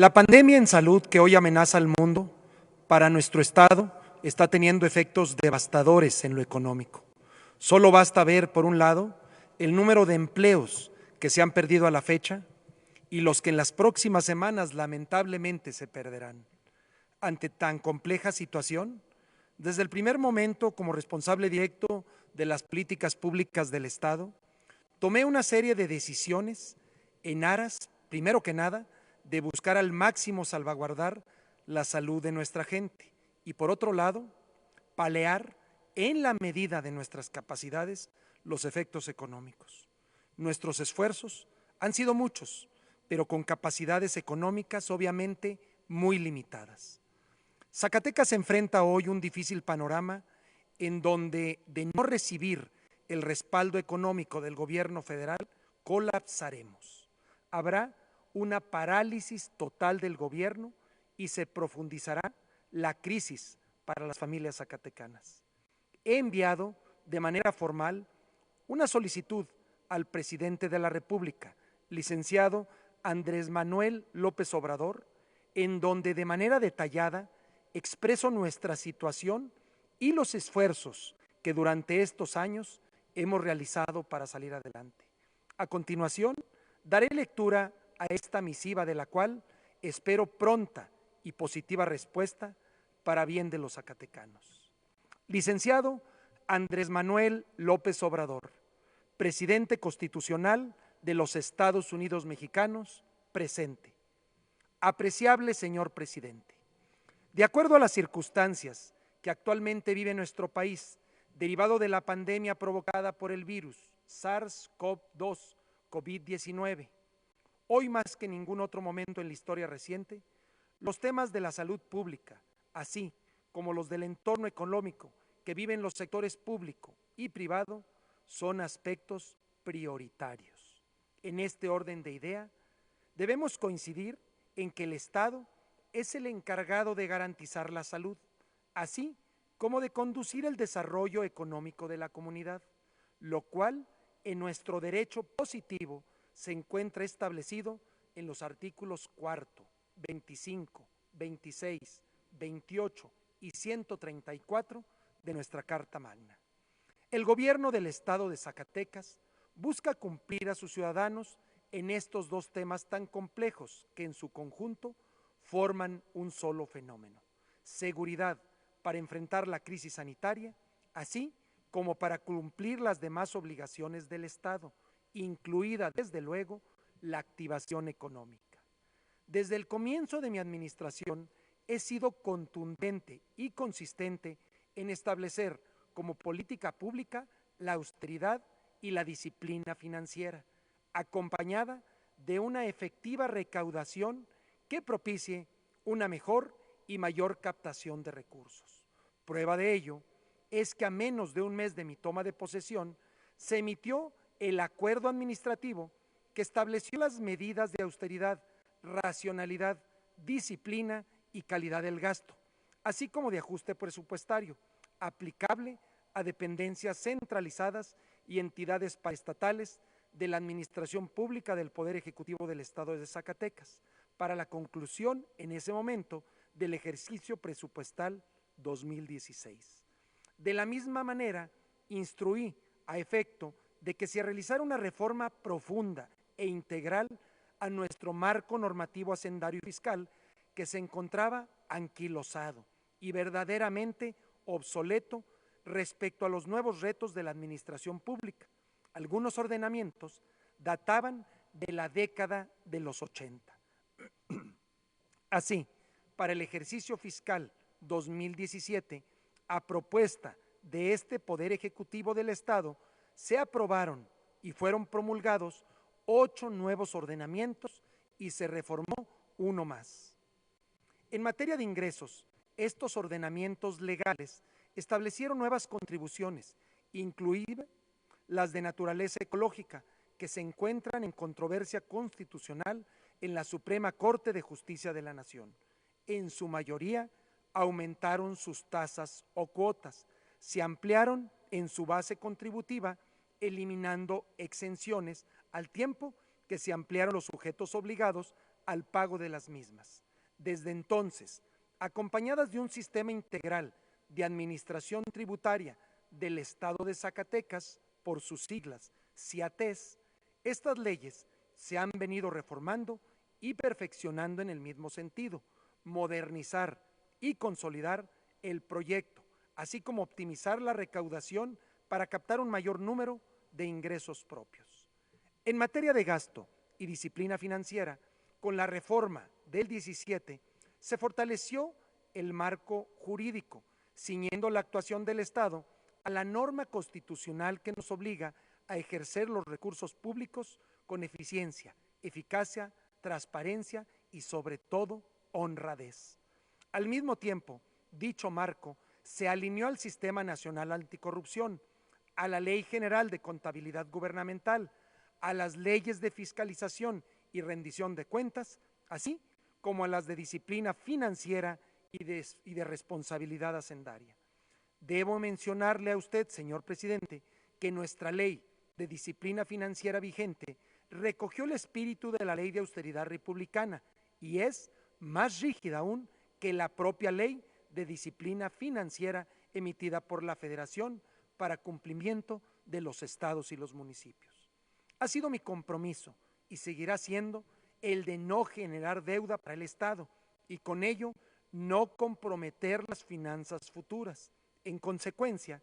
La pandemia en salud que hoy amenaza al mundo, para nuestro Estado, está teniendo efectos devastadores en lo económico. Solo basta ver, por un lado, el número de empleos que se han perdido a la fecha y los que en las próximas semanas lamentablemente se perderán. Ante tan compleja situación, desde el primer momento, como responsable directo de las políticas públicas del Estado, tomé una serie de decisiones en aras, primero que nada, de buscar al máximo salvaguardar la salud de nuestra gente y, por otro lado, paliar en la medida de nuestras capacidades los efectos económicos. Nuestros esfuerzos han sido muchos, pero con capacidades económicas obviamente muy limitadas. Zacatecas se enfrenta hoy un difícil panorama en donde, de no recibir el respaldo económico del gobierno federal, colapsaremos. Habrá una parálisis total del gobierno y se profundizará la crisis para las familias zacatecanas. He enviado de manera formal una solicitud al presidente de la República, licenciado Andrés Manuel López Obrador, en donde de manera detallada expreso nuestra situación y los esfuerzos que durante estos años hemos realizado para salir adelante. A continuación, daré lectura a esta misiva, de la cual espero pronta y positiva respuesta para bien de los zacatecanos. Licenciado Andrés Manuel López Obrador, presidente constitucional de los Estados Unidos mexicanos, presente. Apreciable señor presidente, de acuerdo a las circunstancias que actualmente vive nuestro país, derivado de la pandemia provocada por el virus SARS-CoV-2, COVID-19, hoy más que ningún otro momento en la historia reciente, los temas de la salud pública, así como los del entorno económico que viven los sectores público y privado, son aspectos prioritarios. En este orden de idea, debemos coincidir en que el Estado es el encargado de garantizar la salud, así como de conducir el desarrollo económico de la comunidad, lo cual en nuestro derecho positivo se encuentra establecido en los artículos 4, 25, 26, 28 y 134 de nuestra Carta Magna. El gobierno del Estado de Zacatecas busca cumplir a sus ciudadanos en estos dos temas tan complejos que en su conjunto forman un solo fenómeno: seguridad para enfrentar la crisis sanitaria, así como para cumplir las demás obligaciones del Estado, incluida desde luego la activación económica. Desde el comienzo de mi administración he sido contundente y consistente en establecer como política pública la austeridad y la disciplina financiera, acompañada de una efectiva recaudación que propicie una mejor y mayor captación de recursos. Prueba de ello es que a menos de un mes de mi toma de posesión se emitió el acuerdo administrativo que estableció las medidas de austeridad, racionalidad, disciplina y calidad del gasto, así como de ajuste presupuestario, aplicable a dependencias centralizadas y entidades paraestatales de la Administración Pública del Poder Ejecutivo del Estado de Zacatecas, para la conclusión en ese momento del ejercicio presupuestal 2016. De la misma manera, instruí a efecto de que se realizara una reforma profunda e integral a nuestro marco normativo hacendario y fiscal, que se encontraba anquilosado y verdaderamente obsoleto respecto a los nuevos retos de la administración pública. Algunos ordenamientos databan de la década de los 80. Así, para el ejercicio fiscal 2017, a propuesta de este Poder Ejecutivo del Estado, se aprobaron y fueron promulgados 8 nuevos ordenamientos y se reformó uno más. En materia de ingresos, estos ordenamientos legales establecieron nuevas contribuciones, incluidas las de naturaleza ecológica, que se encuentran en controversia constitucional en la Suprema Corte de Justicia de la Nación. En su mayoría, aumentaron sus tasas o cuotas, se ampliaron en su base contributiva, eliminando exenciones, al tiempo que se ampliaron los sujetos obligados al pago de las mismas. Desde entonces, acompañadas de un sistema integral de administración tributaria del Estado de Zacatecas, por sus siglas CIATES, estas leyes se han venido reformando y perfeccionando en el mismo sentido, modernizar y consolidar el proyecto, así como optimizar la recaudación para captar un mayor número de ingresos propios. En materia de gasto y disciplina financiera, con la reforma del 17 se fortaleció el marco jurídico, ciñendo la actuación del Estado a la norma constitucional que nos obliga a ejercer los recursos públicos con eficiencia, eficacia, transparencia y sobre todo honradez. Al mismo tiempo, dicho marco se alineó al Sistema Nacional Anticorrupción, a la Ley General de Contabilidad Gubernamental, a las leyes de fiscalización y rendición de cuentas, así como a las de disciplina financiera y de responsabilidad hacendaria. Debo mencionarle a usted, señor presidente, que nuestra ley de disciplina financiera vigente recogió el espíritu de la ley de austeridad republicana y es más rígida aún que la propia ley de disciplina financiera emitida por la Federación para cumplimiento de los estados y los municipios. Ha sido mi compromiso y seguirá siendo el de no generar deuda para el Estado y con ello no comprometer las finanzas futuras. En consecuencia,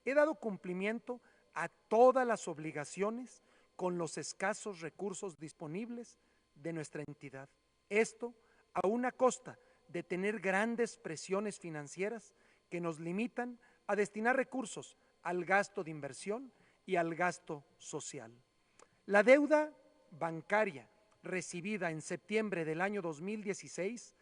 he dado cumplimiento a todas las obligaciones con los escasos recursos disponibles de nuestra entidad. Esto a una costa de tener grandes presiones financieras que nos limitan a destinar recursos al gasto de inversión y al gasto social. La deuda bancaria recibida en septiembre del año 2016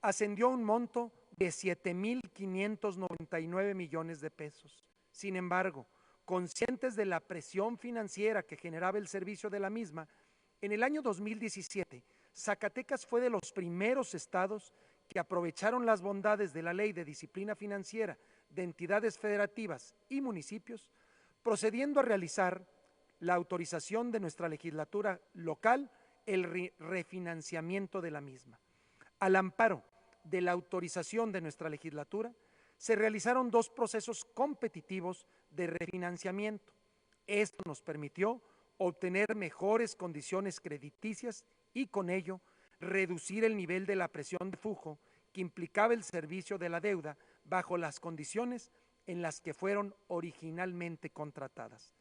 ascendió a un monto de 7,599 millones de pesos. Sin embargo, conscientes de la presión financiera que generaba el servicio de la misma, en el año 2017, Zacatecas fue de los primeros estados que aprovecharon las bondades de la Ley de Disciplina Financiera de entidades federativas y municipios, procediendo a realizar la autorización de nuestra legislatura local, el refinanciamiento de la misma. Al amparo de la autorización de nuestra legislatura, se realizaron dos procesos competitivos de refinanciamiento. Esto nos permitió obtener mejores condiciones crediticias y con ello reducir el nivel de la presión de flujo que implicaba el servicio de la deuda bajo las condiciones en las que fueron originalmente contratadas.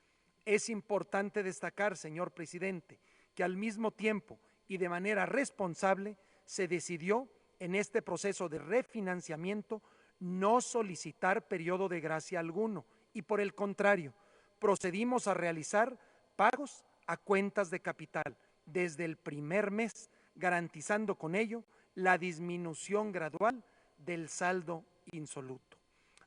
Es importante destacar, señor presidente, que al mismo tiempo y de manera responsable se decidió en este proceso de refinanciamiento no solicitar periodo de gracia alguno y por el contrario, procedimos a realizar pagos a cuentas de capital desde el primer mes, garantizando con ello la disminución gradual del saldo insoluto.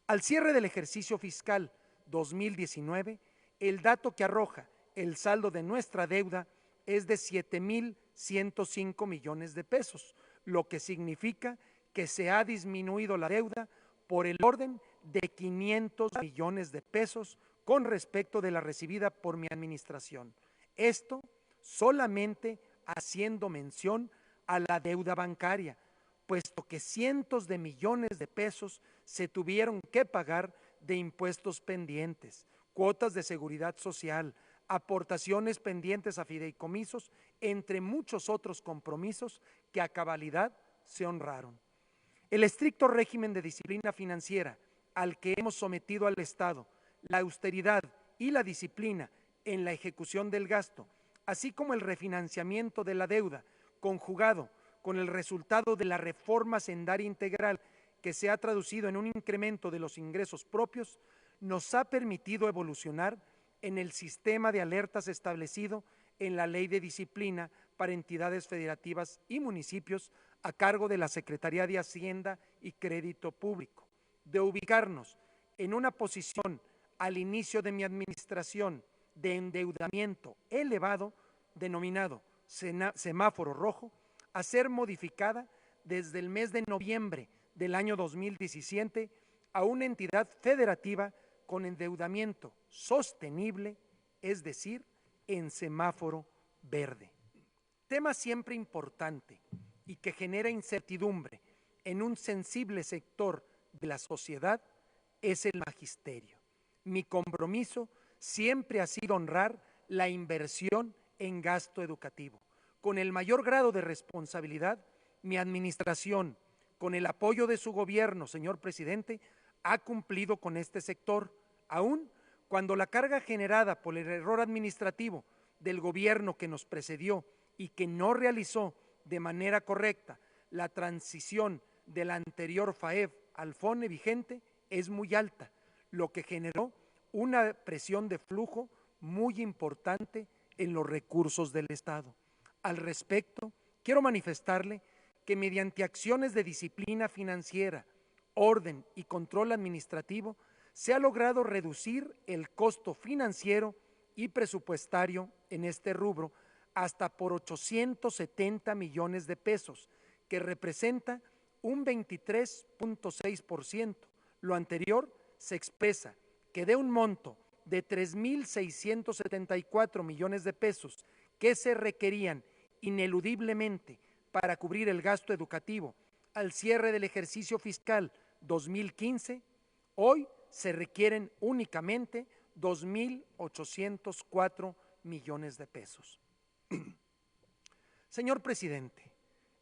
Al cierre del ejercicio fiscal 2019, el dato que arroja el saldo de nuestra deuda es de 7,105 millones de pesos, lo que significa que se ha disminuido la deuda por el orden de 500 millones de pesos con respecto de la recibida por mi administración. Esto solamente haciendo mención a la deuda bancaria, puesto que cientos de millones de pesos se tuvieron que pagar de impuestos pendientes, cuotas de seguridad social, aportaciones pendientes a fideicomisos, entre muchos otros compromisos que a cabalidad se honraron. El estricto régimen de disciplina financiera al que hemos sometido al Estado, la austeridad y la disciplina en la ejecución del gasto, así como el refinanciamiento de la deuda, conjugado con el resultado de la reforma hacendaria integral que se ha traducido en un incremento de los ingresos propios, nos ha permitido evolucionar en el sistema de alertas establecido en la Ley de Disciplina para entidades federativas y municipios a cargo de la Secretaría de Hacienda y Crédito Público, de ubicarnos en una posición al inicio de mi administración de endeudamiento elevado, denominado semáforo rojo, a ser modificada desde el mes de noviembre del año 2017 a una entidad federativa con endeudamiento sostenible, es decir, en semáforo verde. Tema siempre importante y que genera incertidumbre en un sensible sector de la sociedad es el magisterio. Mi compromiso siempre ha sido honrar la inversión en gasto educativo. Con el mayor grado de responsabilidad, mi administración, con el apoyo de su gobierno, señor presidente, ha cumplido con este sector, aún cuando la carga generada por el error administrativo del gobierno que nos precedió y que no realizó de manera correcta la transición del anterior FAEF al FONE vigente es muy alta, lo que generó una presión de flujo muy importante en los recursos del Estado. Al respecto, quiero manifestarle que mediante acciones de disciplina financiera, orden y control administrativo, se ha logrado reducir el costo financiero y presupuestario en este rubro hasta por 870 millones de pesos, que representa un 23.6%. Lo anterior se expresa que de un monto de 3.674 millones de pesos que se requerían ineludiblemente para cubrir el gasto educativo al cierre del ejercicio fiscal 2015, hoy se requieren únicamente 2.804 millones de pesos. Señor presidente,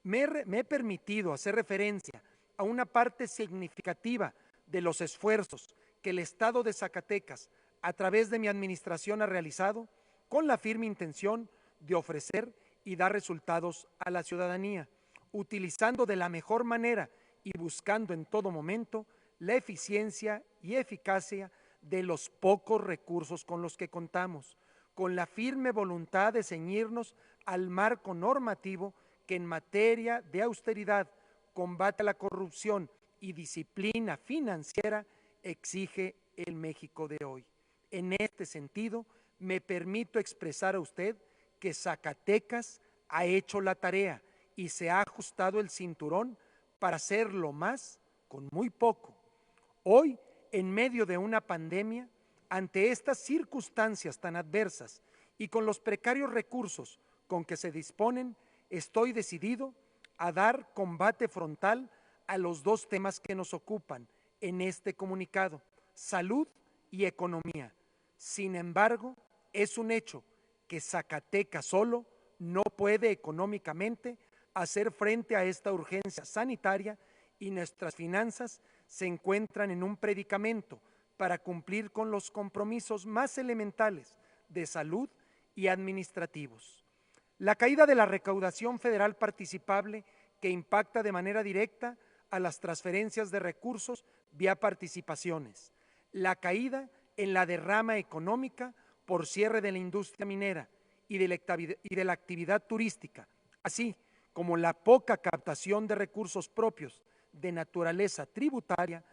me he permitido hacer referencia a una parte significativa de los esfuerzos que el Estado de Zacatecas, a través de mi administración, ha realizado con la firme intención de ofrecer y dar resultados a la ciudadanía, utilizando de la mejor manera y buscando en todo momento la eficiencia y eficacia de los pocos recursos con los que contamos, con la firme voluntad de ceñirnos al marco normativo que en materia de austeridad, combate a la corrupción y disciplina financiera exige el México de hoy. En este sentido, me permito expresar a usted que Zacatecas ha hecho la tarea y se ha ajustado el cinturón para hacerlo más con muy poco. Hoy, en medio de una pandemia, ante estas circunstancias tan adversas y con los precarios recursos con que se disponen, estoy decidido a dar combate frontal a los dos temas que nos ocupan en este comunicado: salud y economía. Sin embargo, es un hecho que Zacatecas solo no puede económicamente hacer frente a esta urgencia sanitaria y nuestras finanzas se encuentran en un predicamento para cumplir con los compromisos más elementales de salud y administrativos. La caída de la recaudación federal participable, que impacta de manera directa a las transferencias de recursos vía participaciones. La caída en la derrama económica por cierre de la industria minera y de la actividad turística, así como la poca captación de recursos propios de naturaleza tributaria,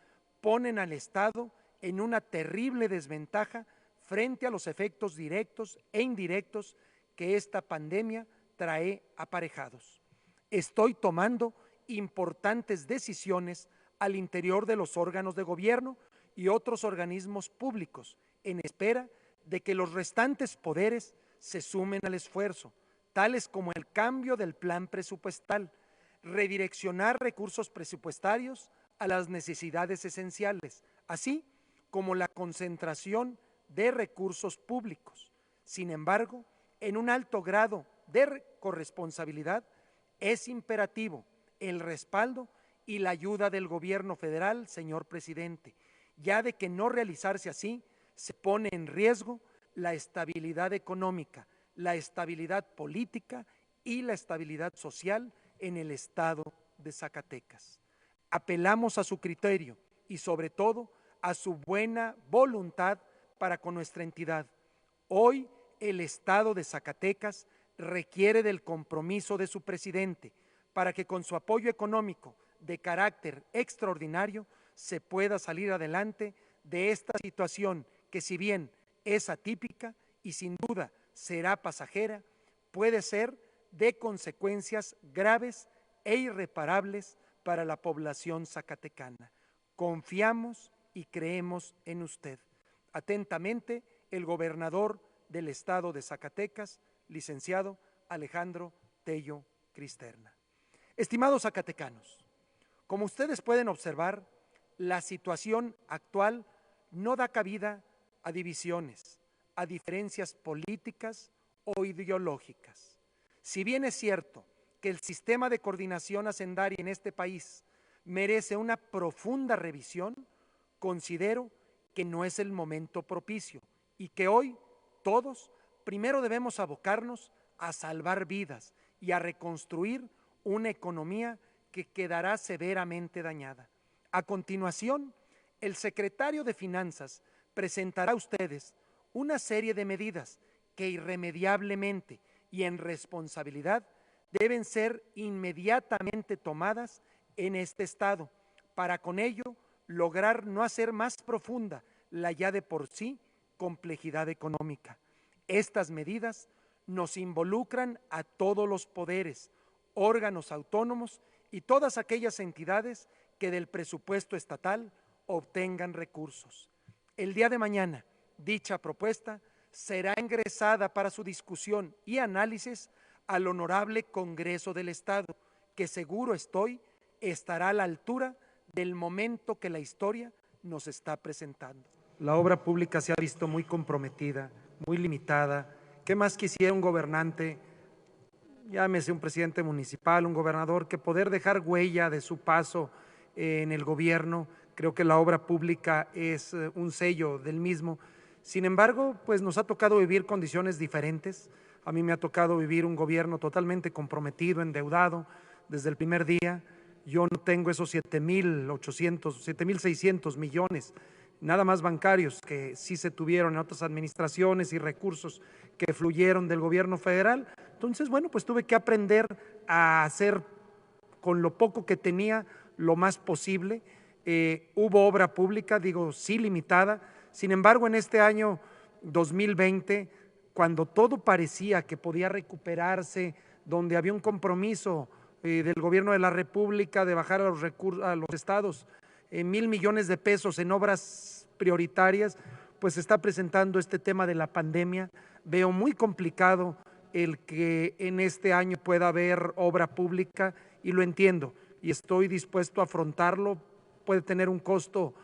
ponen al Estado en una terrible desventaja frente a los efectos directos e indirectos que esta pandemia trae aparejados. Estoy tomando importantes decisiones al interior de los órganos de gobierno y otros organismos públicos, en espera de que los restantes poderes se sumen al esfuerzo, tales como el cambio del plan presupuestal, redireccionar recursos presupuestarios a las necesidades esenciales, así como la concentración de recursos públicos. Sin embargo, en un alto grado de corresponsabilidad, es imperativo el respaldo y la ayuda del gobierno federal, señor presidente, ya de que no realizarse así, se pone en riesgo la estabilidad económica, la estabilidad política y la estabilidad social en el estado de Zacatecas. Apelamos a su criterio y sobre todo a su buena voluntad para con nuestra entidad. Hoy el estado de Zacatecas requiere del compromiso de su presidente para que con su apoyo económico de carácter extraordinario se pueda salir adelante de esta situación que, si bien es atípica y sin duda será pasajera, puede ser de consecuencias graves e irreparables para la población zacatecana. Confiamos y creemos en usted. Atentamente, el gobernador del estado de Zacatecas, licenciado Alejandro Tello Cristerna. Estimados zacatecanos, como ustedes pueden observar, la situación actual no da cabida a divisiones, a diferencias políticas o ideológicas. Si bien es cierto que el sistema de coordinación hacendaria en este país merece una profunda revisión, considero que no es el momento propicio y que hoy todos primero debemos abocarnos a salvar vidas y a reconstruir una economía que quedará severamente dañada. A continuación, el secretario de Finanzas presentará a ustedes una serie de medidas que irremediablemente y en responsabilidad deben ser inmediatamente tomadas en este Estado, para con ello lograr no hacer más profunda la ya de por sí complejidad económica. Estas medidas nos involucran a todos los poderes, órganos autónomos y todas aquellas entidades que del presupuesto estatal obtengan recursos. El día de mañana, dicha propuesta será ingresada para su discusión y análisis al Honorable Congreso del Estado, que seguro estoy estará a la altura del momento que la historia nos está presentando. La obra pública se ha visto muy comprometida, muy limitada. ¿Qué más quisiera un gobernante, llámese un presidente municipal, un gobernador, que poder dejar huella de su paso en el gobierno? Creo que la obra pública es un sello del mismo. Sin embargo, pues nos ha tocado vivir condiciones diferentes. A mí me ha tocado vivir un gobierno totalmente comprometido, endeudado desde el primer día. Yo no tengo esos 7,600 millones, nada más bancarios, que sí se tuvieron en otras administraciones y recursos que fluyeron del gobierno federal. Entonces, bueno, pues tuve que aprender a hacer con lo poco que tenía lo más posible. Hubo obra pública, digo, sí limitada. Sin embargo, en este año 2020, cuando todo parecía que podía recuperarse, donde había un compromiso del gobierno de la República de bajar a los estados 1,000 millones de pesos en obras prioritarias, pues se está presentando este tema de la pandemia. Veo muy complicado el que en este año pueda haber obra pública, y lo entiendo y estoy dispuesto a afrontarlo. Puede tener un costo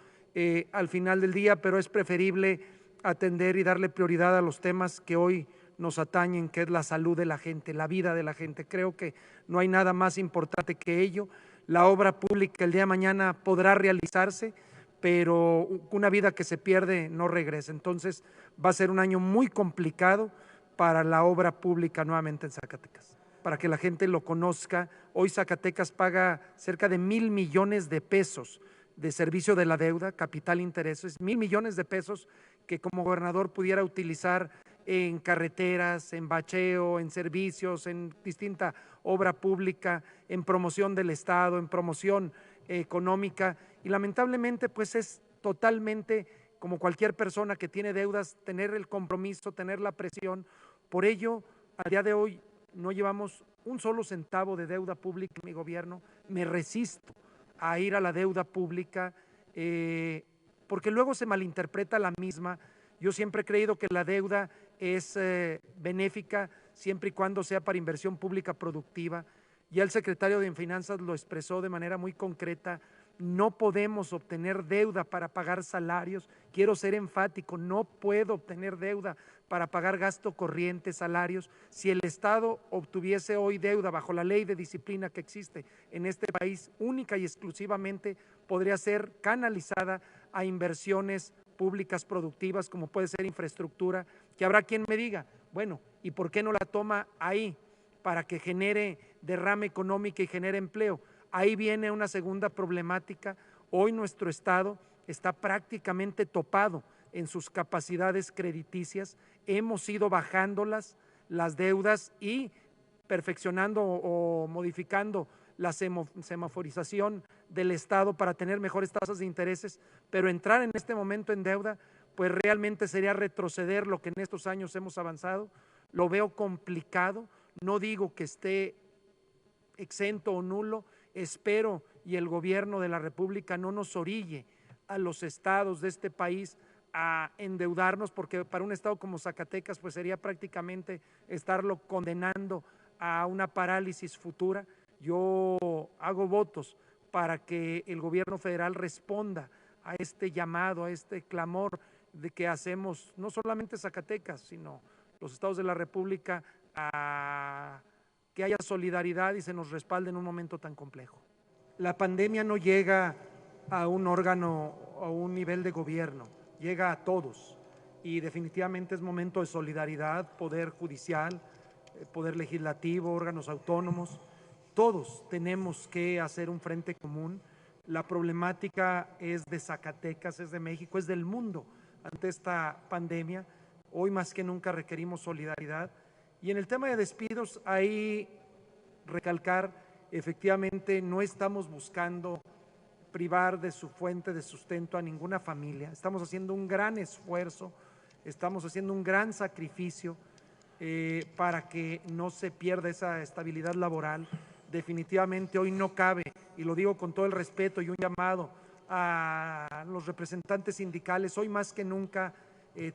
al final del día, pero es preferible atender y darle prioridad a los temas que hoy nos atañen, que es la salud de la gente, la vida de la gente. Creo que no hay nada más importante que ello. La obra pública el día de mañana podrá realizarse, pero una vida que se pierde no regresa. Entonces va a ser un año muy complicado para la obra pública nuevamente en Zacatecas. Para que la gente lo conozca, hoy Zacatecas paga cerca de 1,000 millones de pesos de servicio de la deuda, capital, intereses, 1,000 millones de pesos que como gobernador pudiera utilizar en carreteras, en bacheo, en servicios, en distinta obra pública, en promoción del Estado, en promoción económica, y lamentablemente pues es totalmente, como cualquier persona que tiene deudas, tener el compromiso, tener la presión. Por ello, a día de hoy no llevamos un solo centavo de deuda pública en mi gobierno. Me resisto a ir a la deuda pública porque luego se malinterpreta la misma. Yo siempre he creído que la deuda es benéfica siempre y cuando sea para inversión pública productiva. Ya el secretario de Finanzas lo expresó de manera muy concreta: no podemos obtener deuda para pagar salarios. Quiero ser enfático, no puedo obtener deuda para pagar gasto corriente, salarios. Si el Estado obtuviese hoy deuda bajo la ley de disciplina que existe en este país, única y exclusivamente podría ser canalizada a inversiones públicas productivas, como puede ser infraestructura, que habrá quien me diga, bueno, ¿y por qué no la toma ahí para que genere derrame económica y genere empleo? Ahí viene una segunda problemática. Hoy nuestro Estado está prácticamente topado en sus capacidades crediticias. Hemos ido bajando las deudas y perfeccionando o modificando la semaforización del Estado para tener mejores tasas de intereses, pero entrar en este momento en deuda, pues realmente sería retroceder lo que en estos años hemos avanzado. Lo veo complicado, no digo que esté exento o nulo. Espero y el gobierno de la República no nos orille a los estados de este país a endeudarnos, porque para un estado como Zacatecas pues sería prácticamente estarlo condenando a una parálisis futura. Yo hago votos para que el gobierno federal responda a este llamado, a este clamor de que hacemos no solamente Zacatecas, sino los estados de la República, a que haya solidaridad y se nos respalde en un momento tan complejo. La pandemia no llega a un órgano o a un nivel de gobierno, llega a todos y definitivamente es momento de solidaridad, poder judicial, poder legislativo, órganos autónomos. Todos tenemos que hacer un frente común. La problemática es de Zacatecas, es de México, es del mundo ante esta pandemia. Hoy más que nunca requerimos solidaridad. Y en el tema de despidos, ahí recalcar, efectivamente no estamos buscando privar de su fuente de sustento a ninguna familia. Estamos haciendo un gran esfuerzo, estamos haciendo un gran sacrificio para que no se pierda esa estabilidad laboral. Definitivamente hoy no cabe, y lo digo con todo el respeto y un llamado a los representantes sindicales, hoy más que nunca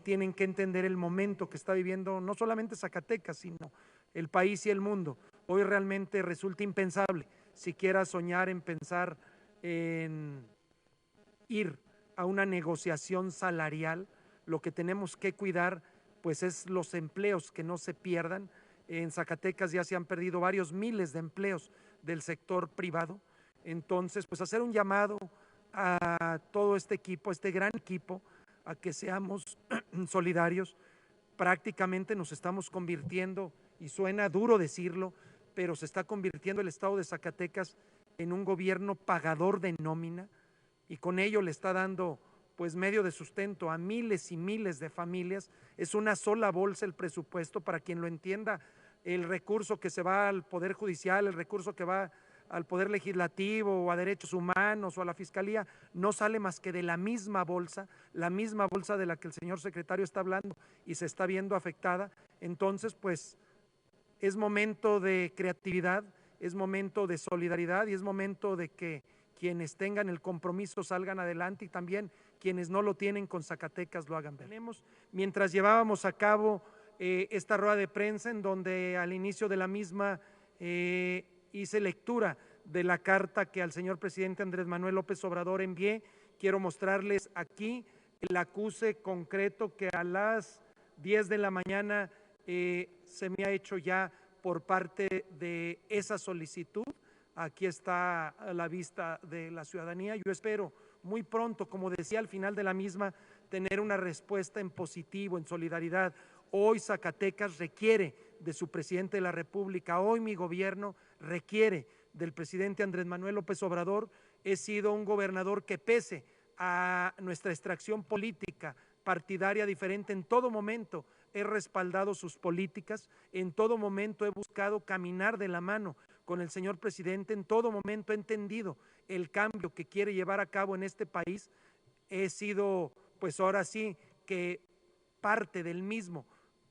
tienen que entender el momento que está viviendo no solamente Zacatecas, sino el país y el mundo. Hoy realmente resulta impensable siquiera soñar en pensar en ir a una negociación salarial. Lo que tenemos que cuidar pues es los empleos que no se pierdan. En Zacatecas ya se han perdido varios miles de empleos del sector privado. Entonces, pues hacer un llamado a todo este equipo, este gran equipo, a que seamos solidarios. Prácticamente nos estamos convirtiendo, y suena duro decirlo, pero se está convirtiendo el estado de Zacatecas en un gobierno pagador de nómina, y con ello le está dando pues medio de sustento a miles y miles de familias. Es una sola bolsa el presupuesto, para quien lo entienda, el recurso que se va al Poder Judicial, el recurso que va al Poder Legislativo o a Derechos Humanos o a la Fiscalía, no sale más que de la misma bolsa de la que el señor secretario está hablando y se está viendo afectada. Entonces, pues es momento de creatividad, es momento de solidaridad y es momento de que quienes tengan el compromiso salgan adelante y también quienes no lo tienen con Zacatecas lo hagan ver. Mientras llevábamos a cabo esta rueda de prensa, en donde al inicio de la misma hice lectura de la carta que al señor presidente Andrés Manuel López Obrador envié, quiero mostrarles aquí el acuse concreto que a las 10 de la mañana se me ha hecho ya por parte de esa solicitud. Aquí está a la vista de la ciudadanía. Yo espero muy pronto, como decía al final de la misma, tener una respuesta en positivo, en solidaridad. Hoy Zacatecas requiere de su presidente de la República, hoy mi gobierno requiere del presidente Andrés Manuel López Obrador. He sido un gobernador que, pese a nuestra extracción política, partidaria diferente, en todo momento he respaldado sus políticas, en todo momento he buscado caminar de la mano con el señor presidente, en todo momento he entendido el cambio que quiere llevar a cabo en este país. He sido, pues ahora sí, que parte del mismo,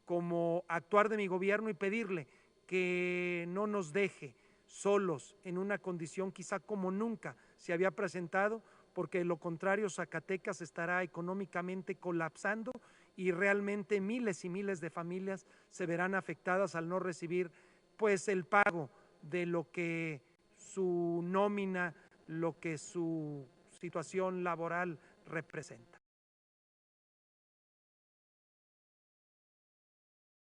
como actuar de mi gobierno y pedirle que no nos deje solos en una condición quizá como nunca se había presentado, porque de lo contrario Zacatecas estará económicamente colapsando y realmente miles y miles de familias se verán afectadas al no recibir pues el pago de lo que su nómina, lo que su situación laboral representa.